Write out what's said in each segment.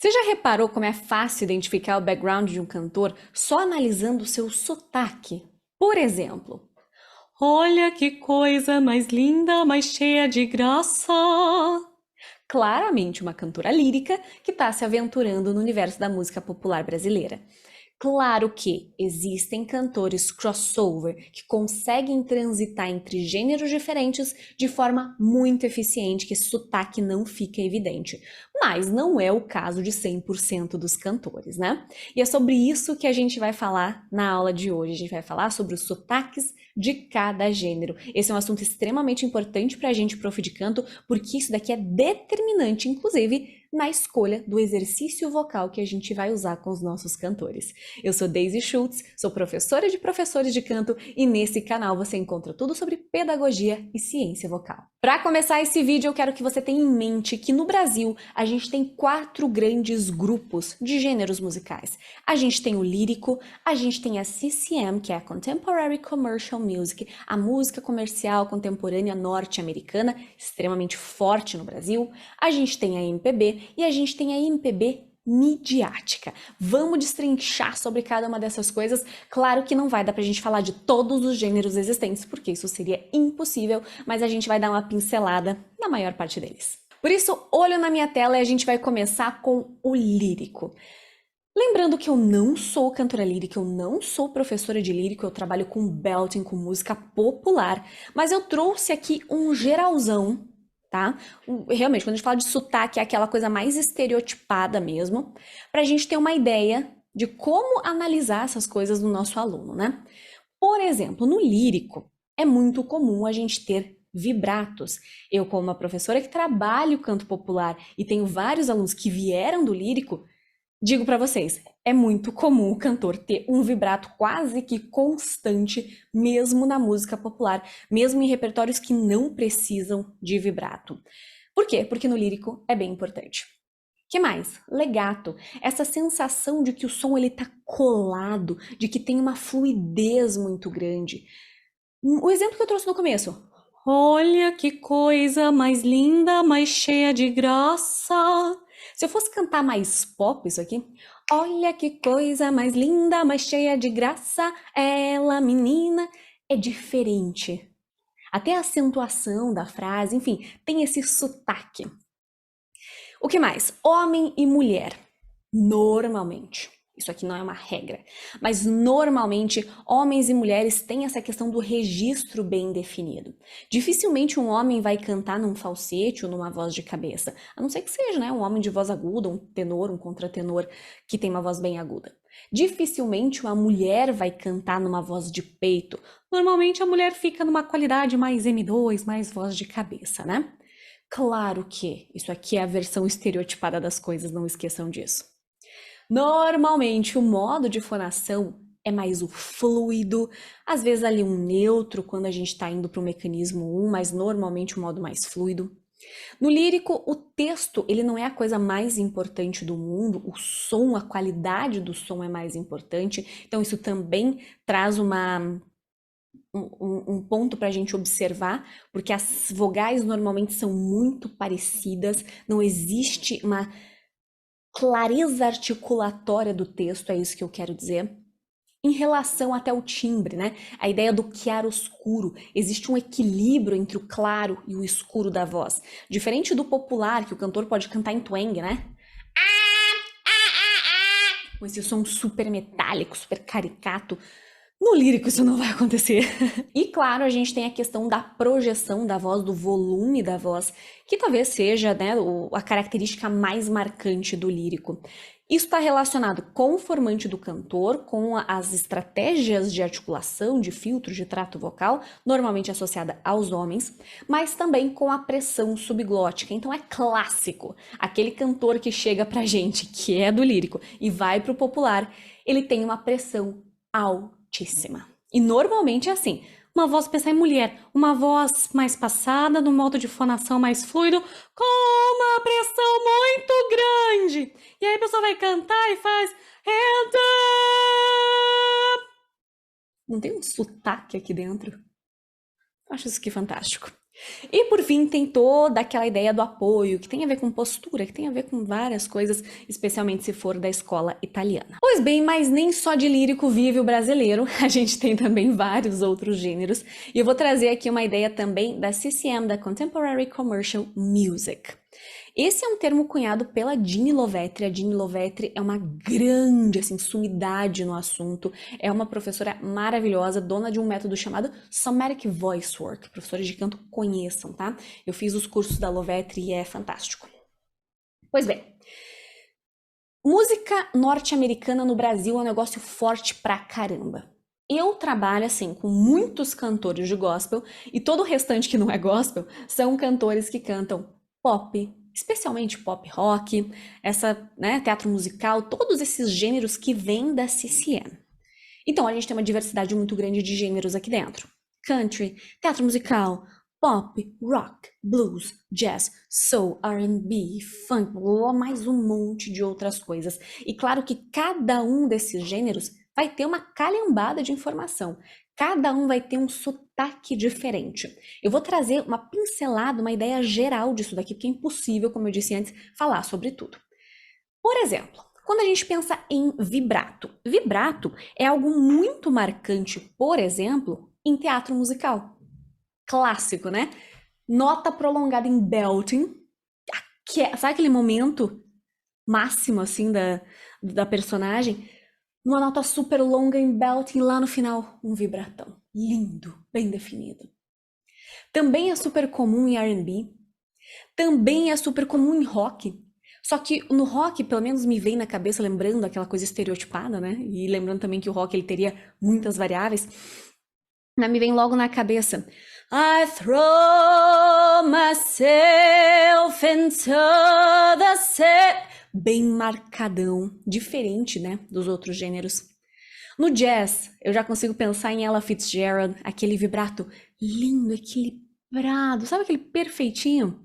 Você já reparou como é fácil identificar o background de um cantor só analisando o seu sotaque? Por exemplo, Olha que coisa mais linda, mais cheia de graça. claramente uma cantora lírica que está se aventurando no universo da música popular brasileira. Claro que existem cantores crossover que conseguem transitar entre gêneros diferentes de forma muito eficiente, que esse sotaque não fica evidente. Mas não é o caso de 100% dos cantores, né? E é sobre isso que a gente vai falar na aula de hoje. A gente vai falar sobre os sotaques de cada gênero. Esse é um assunto extremamente importante para a gente, prof de canto, porque isso daqui é determinante, inclusive, na escolha do exercício vocal que a gente vai usar com os nossos cantores. Eu sou Daisy Schultz, sou professora de professores de canto e nesse canal você encontra tudo sobre pedagogia e ciência vocal. Para começar esse vídeo, eu quero que você tenha em mente que no Brasil a gente tem 4 grandes grupos de gêneros musicais. A gente tem o lírico, a gente tem a CCM, que é a Contemporary Commercial Music, a música comercial contemporânea norte-americana, extremamente forte no Brasil. A gente tem a MPB e a gente tem a MPB midiática. Vamos destrinchar sobre cada uma dessas coisas. Claro que não vai dar pra gente falar de todos os gêneros existentes, porque isso seria impossível, mas a gente vai dar uma pincelada na maior parte deles. Por isso, olho na minha tela e a gente vai começar com o lírico. Lembrando que eu não sou cantora lírica, eu não sou professora de lírico, eu trabalho com belting, com música popular, mas eu trouxe aqui um geralzão, tá? Realmente, quando a gente fala de sotaque, é aquela coisa mais estereotipada mesmo, pra gente ter uma ideia de como analisar essas coisas no nosso aluno, né? Por exemplo, no lírico, é muito comum a gente ter vibratos. Eu, como uma professora que trabalha o canto popular e tenho vários alunos que vieram do lírico, digo para vocês, é muito comum o cantor ter um vibrato quase que constante, mesmo na música popular, mesmo em repertórios que não precisam de vibrato. Por quê? Porque no lírico é bem importante. Que mais? Legato. Essa sensação de que o som ele tá colado, de que tem uma fluidez muito grande. O exemplo que eu trouxe no começo. Olha que coisa mais linda, mais cheia de graça. Se eu fosse cantar mais pop isso aqui, olha que coisa mais linda, mais cheia de graça, ela menina, é diferente. Até a acentuação da frase, enfim, tem esse sotaque. O que mais? Homem e mulher. Normalmente. Isso aqui não é uma regra, mas normalmente homens e mulheres têm essa questão do registro bem definido. Dificilmente um homem vai cantar num falsete ou numa voz de cabeça, a não ser que seja, né, um homem de voz aguda, um tenor, um contratenor que tem uma voz bem aguda. Dificilmente uma mulher vai cantar numa voz de peito. Normalmente a mulher fica numa qualidade mais M2, mais voz de cabeça, né? Claro que isso aqui é a versão estereotipada das coisas, não esqueçam disso. Normalmente o modo de fonação é mais o fluido, às vezes ali um neutro quando a gente está indo para o mecanismo 1, mas normalmente o modo mais fluido. No lírico, o texto ele não é a coisa mais importante do mundo, o som, a qualidade do som é mais importante, então isso também traz um ponto para a gente observar, porque as vogais normalmente são muito parecidas, não existe uma clareza articulatória do texto, é isso que eu quero dizer. Em relação até o timbre, né? A ideia do chiaro-oscuro. Existe um equilíbrio entre o claro e o escuro da voz. Diferente do popular, que o cantor pode cantar em twang, né? Com esse som super metálico, super caricato. No lírico isso não vai acontecer. E claro, a gente tem a questão da projeção da voz, do volume da voz, que talvez seja, né, a característica mais marcante do lírico. Isso está relacionado com o formante do cantor, com as estratégias de articulação, de filtro, de trato vocal, normalmente associada aos homens, mas também com a pressão subglótica. Então é clássico, aquele cantor que chega pra gente, que é do lírico, e vai pro popular, ele tem uma pressão altíssima. E normalmente é assim, Uma voz pensar em mulher, uma voz mais passada, no modo de fonação mais fluido, com uma pressão muito grande. E aí a pessoa vai cantar e faz hand up. não tem um sotaque aqui dentro? Acho isso aqui fantástico. E por fim, tem toda aquela ideia do apoio, que tem a ver com postura, que tem a ver com várias coisas, especialmente se for da escola italiana. Pois bem, mas nem só de lírico vive o brasileiro, a gente tem também vários outros gêneros, e eu vou trazer aqui uma ideia também da CCM, da Contemporary Commercial Music. Esse é um termo cunhado pela Ginny Lovetri. A Ginny Lovetri é uma grande, assim, sumidade no assunto. É uma professora maravilhosa, dona de um método chamado Somatic Voice Work. Professores de canto conheçam, tá? Eu fiz os cursos da Lovetri e é fantástico. Pois bem, música norte-americana no Brasil é um negócio forte pra caramba. Eu trabalho, assim, com muitos cantores de gospel e todo o restante que não é gospel são cantores que cantam pop, especialmente pop rock, teatro musical, todos esses gêneros que vêm da CCM. Então, a gente tem uma diversidade muito grande de gêneros aqui dentro. Country, teatro musical, pop, rock, blues, jazz, soul, R&B, funk, mais um monte de outras coisas. E claro que cada um desses gêneros vai ter uma calhambada de informação. Cada um vai ter um sotaque diferente. Eu vou trazer uma pincelada, uma ideia geral disso daqui, porque é impossível, como eu disse antes, falar sobre tudo. Por exemplo, quando a gente pensa em vibrato, vibrato é algo muito marcante, por exemplo, em teatro musical. Clássico, né? Nota prolongada em belting, sabe aquele momento máximo, assim, da personagem? Uma nota super longa em belting, lá no final, um vibratão. Lindo, bem definido. Também é super comum em R&B, também é super comum em rock. Só que no rock, pelo menos me vem na cabeça, lembrando aquela coisa estereotipada, né? E lembrando também que o rock ele teria muitas variáveis. Me vem logo na cabeça. I throw myself into the sea. Bem marcadão, diferente, né, dos outros gêneros. No jazz, eu já consigo pensar em Ella Fitzgerald, aquele vibrato lindo, equilibrado, sabe aquele perfeitinho?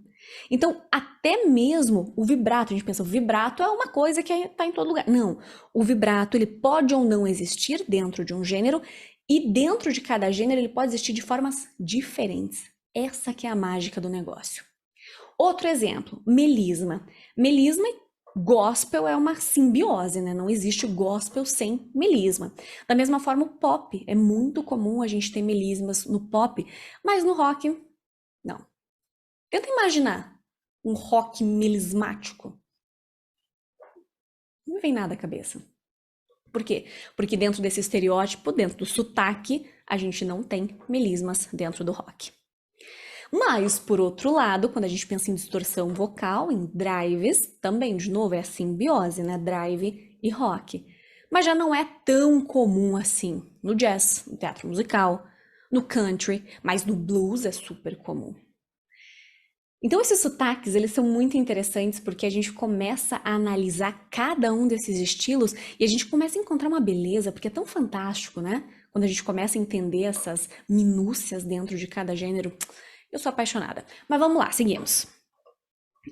Então, até mesmo o vibrato, a gente pensa, o vibrato é uma coisa que está em todo lugar. Não, o vibrato ele pode ou não existir dentro de um gênero e dentro de cada gênero ele pode existir de formas diferentes. Essa que é a mágica do negócio. Outro exemplo, melisma. Melisma e gospel é uma simbiose, né? Não existe gospel sem melisma. Da mesma forma, o pop. É muito comum a gente ter melismas no pop, mas no rock, não. Tenta imaginar um rock melismático. Não me vem nada à cabeça. Por quê? Porque dentro desse estereótipo, dentro do sotaque, a gente não tem melismas dentro do rock. Mas, por outro lado, quando a gente pensa em distorção vocal, em drives, também, de novo, é a simbiose, né? Drive e rock. Mas já não é tão comum assim no jazz, no teatro musical, no country, mas no blues é super comum. Então, esses sotaques, eles são muito interessantes porque a gente começa a analisar cada um desses estilos e a gente começa a encontrar uma beleza, porque é tão fantástico, né? Quando a gente começa a entender essas minúcias dentro de cada gênero. Eu sou apaixonada. Mas vamos lá, seguimos.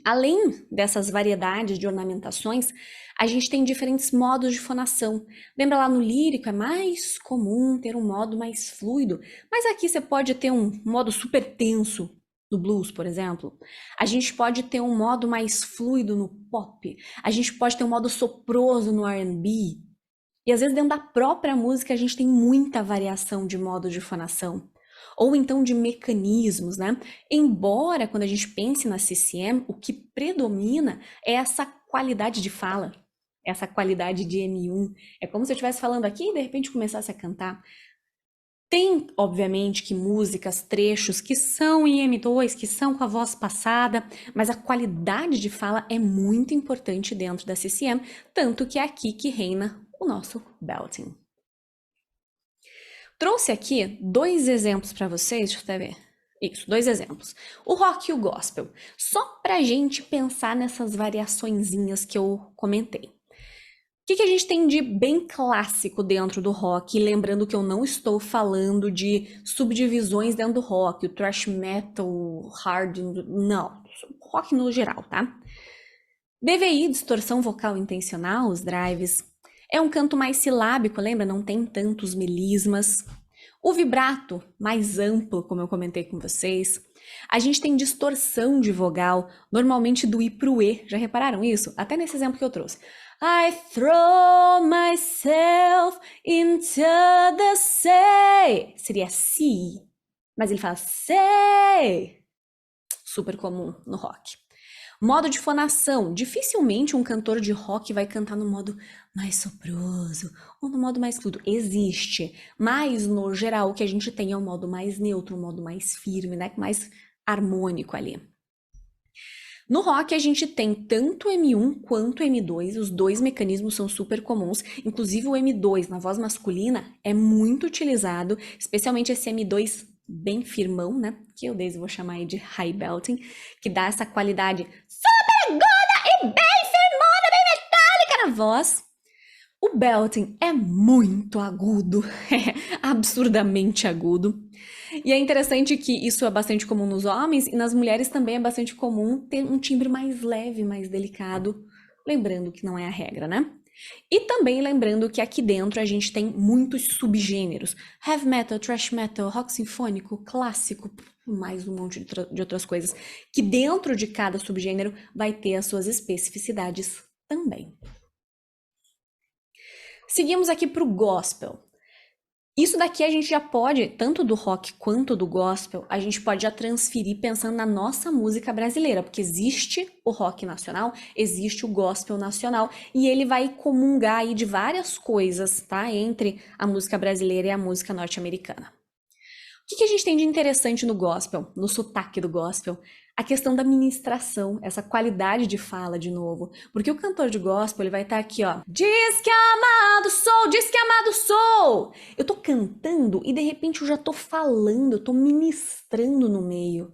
Além dessas variedades de ornamentações, a gente tem diferentes modos de fonação. Lembra lá no lírico, é mais comum ter um modo mais fluido, mas aqui você pode ter um modo super tenso no blues, por exemplo. A gente pode ter um modo mais fluido no pop. A gente pode ter um modo soproso no R&B. E às vezes dentro da própria música a gente tem muita variação de modo de fonação. Ou então de mecanismos, né? Embora quando a gente pense na CCM, o que predomina é essa qualidade de fala, essa qualidade de M1. É como se eu estivesse falando aqui e de repente começasse a cantar. Tem, obviamente, que músicas, trechos que são em M2, que são com a voz passada, mas a qualidade de fala é muito importante dentro da CCM, tanto que é aqui que reina o nosso belting. Trouxe aqui 2 exemplos para vocês, deixa eu até ver. Isso, 2 exemplos. O rock e o gospel. Só pra gente pensar nessas variaçõezinhas que eu comentei. O que a gente tem de bem clássico dentro do rock? Lembrando que eu não estou falando de subdivisões dentro do rock, o thrash metal, hard, não. Rock no geral, tá? DVI, distorção vocal intencional, os drives. É um canto mais silábico, lembra? Não tem tantos melismas. O vibrato, mais amplo, como eu comentei com vocês. A gente tem distorção de vogal, normalmente do I pro E. Já repararam isso? Até nesse exemplo que eu trouxe. I throw myself into the sea. Seria sea, mas ele fala say. Super comum no rock. Modo de fonação. Dificilmente um cantor de rock vai cantar no modo mais soproso ou no modo mais fluido. Existe, mas no geral o que a gente tem é um modo mais neutro, um modo mais firme, né? Mais harmônico ali. No rock a gente tem tanto M1 quanto M2, os dois mecanismos são super comuns, inclusive o M2 na voz masculina é muito utilizado, especialmente esse M2 bem firmão, né? Que eu desde vou chamar aí de high belting, que dá essa qualidade super aguda e bem firmona, bem metálica na voz. O belting é muito agudo, é absurdamente agudo. E é interessante que isso é bastante comum nos homens e nas mulheres também é bastante comum ter um timbre mais leve, mais delicado. Lembrando que não é a regra, né? E também lembrando que aqui dentro a gente tem muitos subgêneros. Heavy metal, thrash metal, rock sinfônico, clássico, mais um monte de outras coisas. Que dentro de cada subgênero vai ter as suas especificidades também. Seguimos aqui para o gospel. Isso daqui a gente já pode, tanto do rock quanto do gospel, a gente pode já transferir pensando na nossa música brasileira, porque existe o rock nacional, existe o gospel nacional, e ele vai comungar aí de várias coisas, tá? Entre a música brasileira e a música norte-americana. O que a gente tem de interessante no gospel, no sotaque do gospel? A questão da ministração, essa qualidade de fala de novo. Porque o cantor de gospel, ele vai estar aqui, ó. Diz que amado sou, diz que amado sou. Eu tô cantando e de repente eu já tô falando, eu tô ministrando no meio.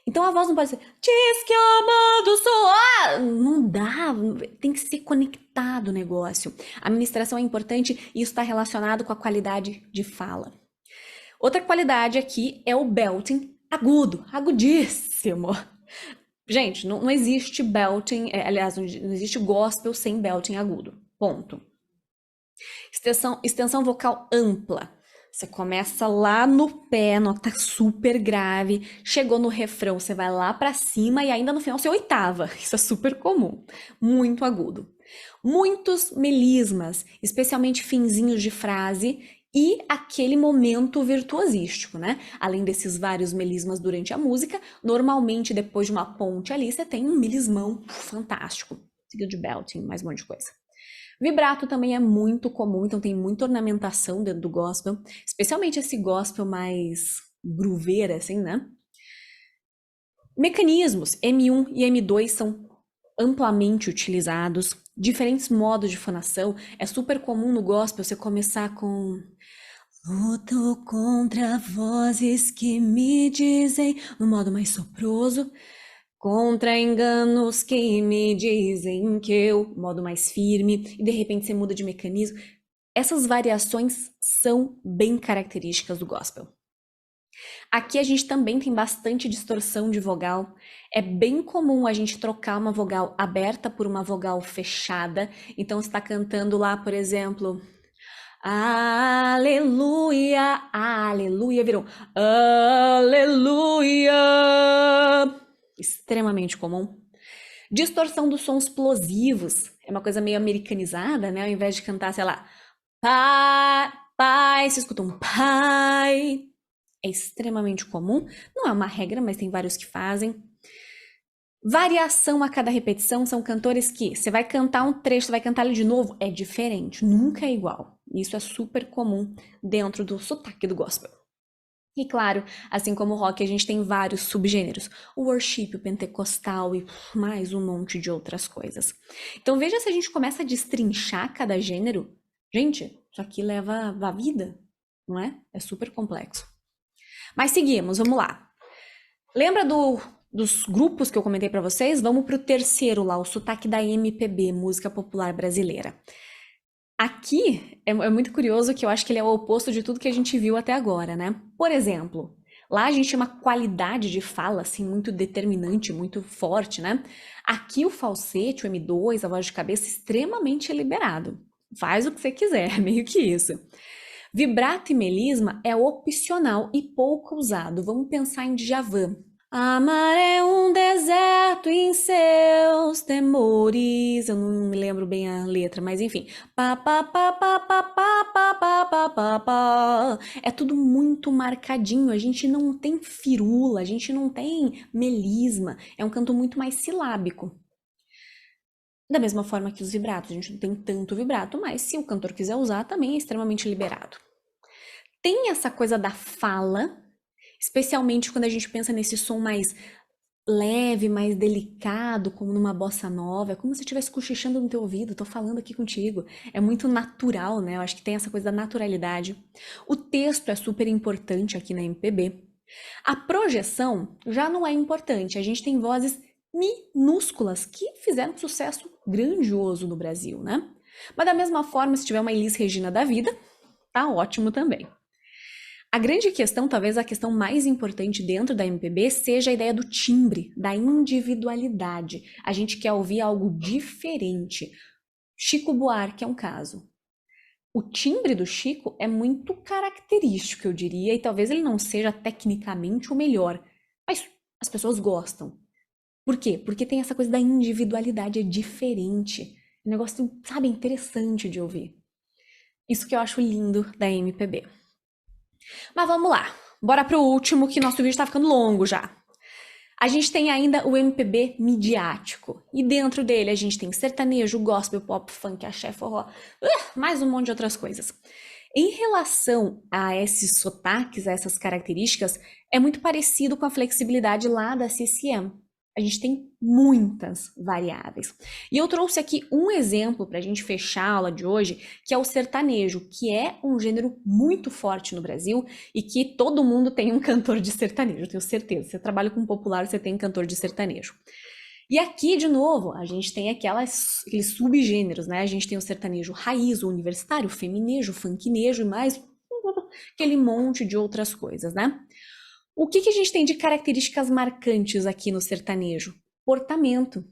Então a voz não pode ser, diz que amado sou. Ah, não dá, tem que ser conectado o negócio. A ministração é importante e isso está relacionado com a qualidade de fala. Outra qualidade aqui é o belting agudo, agudíssimo. Gente, não existe belting, aliás, não existe gospel sem belting agudo. Ponto. Extensão vocal ampla. Você começa lá no pé, nota super grave, chegou no refrão, você vai lá pra cima e ainda no final você oitava. Isso é super comum, muito agudo. Muitos melismas, especialmente finzinhos de frase e aquele momento virtuosístico, né? Além desses vários melismas durante a música, normalmente depois de uma ponte ali, você tem um melismão fantástico. Seguido de belting, mais um monte de coisa. Vibrato também é muito comum, então tem muita ornamentação dentro do gospel, especialmente esse gospel mais grooveira, assim, né? Mecanismos, M1 e M2 são amplamente utilizados, diferentes modos de fonação, é super comum no gospel você começar com luto contra vozes que me dizem no modo mais soproso, contra enganos que me dizem que eu, modo mais firme, e de repente você muda de mecanismo. Essas variações são bem características do gospel. Aqui a gente também tem bastante distorção de vogal. É bem comum a gente trocar uma vogal aberta por uma vogal fechada. Então você está cantando lá, por exemplo, aleluia, aleluia, virou aleluia. Extremamente comum. Distorção dos sons explosivos. É uma coisa meio americanizada, né? Ao invés de cantar, sei lá, pai, pai, você escuta um pai. É extremamente comum. Não é uma regra, mas tem vários que fazem. Variação a cada repetição são cantores que você vai cantar um trecho, você vai cantar ele de novo, é diferente, nunca é igual. Isso é super comum dentro do sotaque do gospel. E claro, assim como o rock, a gente tem vários subgêneros. O worship, o pentecostal e mais um monte de outras coisas. Então veja se a gente começa a destrinchar cada gênero. Gente, isso aqui leva a vida, não é? É super complexo. Mas seguimos, vamos lá. Lembra dos grupos que eu comentei para vocês? Vamos para o terceiro lá, o sotaque da MPB, música popular brasileira. Aqui é muito curioso que eu acho que ele é o oposto de tudo que a gente viu até agora, né? Por exemplo, lá a gente tem uma qualidade de fala, assim, muito determinante, muito forte, né? Aqui o falsete, o M2, a voz de cabeça, extremamente liberado. Faz o que você quiser, meio que isso. Vibrato e melisma é opcional e pouco usado. Vamos pensar em Djavan. Amar é um deserto em seus temores. Eu não me lembro bem a letra, mas enfim. Pá, pá, pá, pá, pá, pá, pá, pá, pá, pá, pá. É tudo muito marcadinho. A gente não tem firula, a gente não tem melisma. É um canto muito mais silábico. Da mesma forma que os vibratos, a gente não tem tanto vibrato, mas se o cantor quiser usar, também é extremamente liberado. Tem essa coisa da fala, especialmente quando a gente pensa nesse som mais leve, mais delicado, como numa bossa nova, é como se eu estivesse cochichando no teu ouvido, tô falando aqui contigo. É muito natural, né? Eu acho que tem essa coisa da naturalidade. O texto é super importante aqui na MPB. A projeção já não é importante. A gente tem vozes minúsculas que fizeram um sucesso grandioso no Brasil, né? Mas da mesma forma, se tiver uma Elis Regina da vida, tá ótimo também. A grande questão, talvez a questão mais importante dentro da MPB, seja a ideia do timbre, da individualidade. A gente quer ouvir algo diferente. Chico Buarque é um caso. O timbre do Chico é muito característico, eu diria, e talvez ele não seja tecnicamente o melhor, mas as pessoas gostam. Por quê? Porque tem essa coisa da individualidade, é diferente. É um negócio, sabe, interessante de ouvir. Isso que eu acho lindo da MPB. Mas vamos lá, bora pro último, que nosso vídeo tá ficando longo já. A gente tem ainda o MPB midiático, e dentro dele a gente tem sertanejo, gospel, pop, funk, axé, forró, mais um monte de outras coisas. Em relação a esses sotaques, a essas características, é muito parecido com a flexibilidade lá da CCM. A gente tem muitas variáveis. E eu trouxe aqui um exemplo para a gente fechar a aula de hoje, que é o sertanejo, que é um gênero muito forte no Brasil e que todo mundo tem um cantor de sertanejo, eu tenho certeza. Você trabalha com popular, você tem cantor de sertanejo. E aqui, de novo, a gente tem aqueles subgêneros, né? A gente tem o sertanejo raiz, o universitário, o feminejo, o funknejo e mais aquele monte de outras coisas, né? O que a gente tem de características marcantes aqui no sertanejo? Portamento.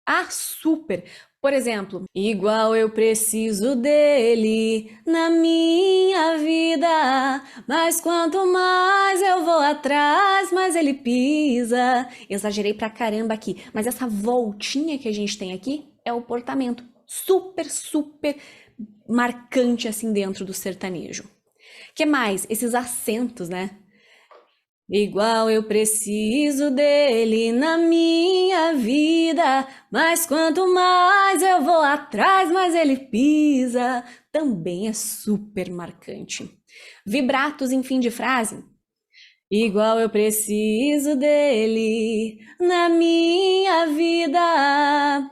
Ah, super! Por exemplo, igual eu preciso dele na minha vida, mas quanto mais eu vou atrás, mais ele pisa. Exagerei pra caramba aqui, mas essa voltinha que a gente tem aqui é o portamento. Super, super marcante assim dentro do sertanejo. Que mais? Esses acentos, né? Igual eu preciso dele na minha vida, mas quanto mais eu vou atrás, mais ele pisa. Também é super marcante. Vibratos em fim de frase. Igual eu preciso dele na minha vida.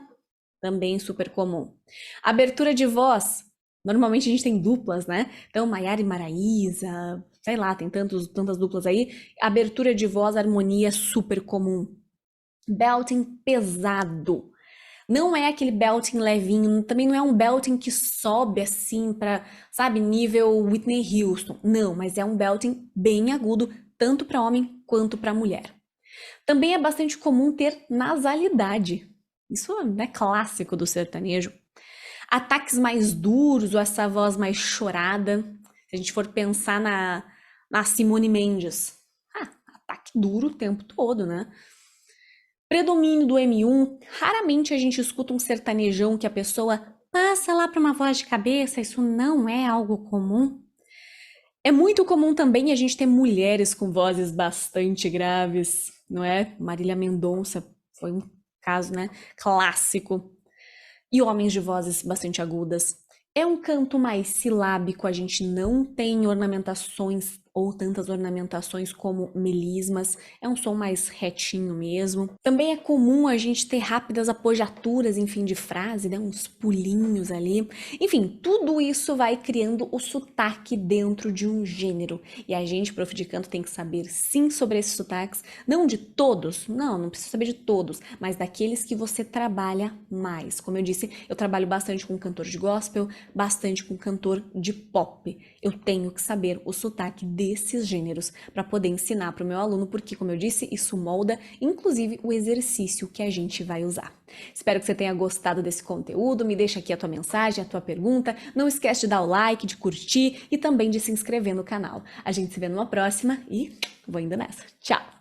Também super comum. Abertura de voz. Normalmente a gente tem duplas, né? Então, Maiara e Maraísa, sei lá, tem tantas duplas aí. Abertura de voz, harmonia super comum. Belting pesado. Não é aquele belting levinho, também não é um belting que sobe assim para, sabe, nível Whitney Houston. Não, mas é um belting bem agudo, tanto para homem quanto para mulher. Também é bastante comum ter nasalidade. Isso é clássico do sertanejo. Ataques mais duros ou essa voz mais chorada. Se a gente for pensar na Simone Mendes. Ataque duro o tempo todo, né? Predomínio do M1. Raramente a gente escuta um sertanejão que a pessoa passa lá para uma voz de cabeça. Isso não é algo comum. É muito comum também a gente ter mulheres com vozes bastante graves, não é? Marília Mendonça foi um caso, né, clássico. E homens de vozes bastante agudas. É um canto mais silábico, a gente não tem ornamentações ou tantas ornamentações como melismas, é um som mais retinho mesmo. Também é comum a gente ter rápidas apojaturas em fim de frase, né? Uns pulinhos ali. Enfim, tudo isso vai criando o sotaque dentro de um gênero. E a gente, prof de canto, tem que saber sim sobre esses sotaques, não de todos, não precisa saber de todos, mas daqueles que você trabalha mais. Como eu disse, eu trabalho bastante com cantor de gospel, bastante com cantor de pop. Eu tenho que saber o sotaque desses gêneros para poder ensinar para o meu aluno, porque, como eu disse, isso molda, inclusive, o exercício que a gente vai usar. Espero que você tenha gostado desse conteúdo, me deixa aqui a tua mensagem, a tua pergunta, não esquece de dar o like, de curtir e também de se inscrever no canal. A gente se vê numa próxima e vou indo nessa. Tchau!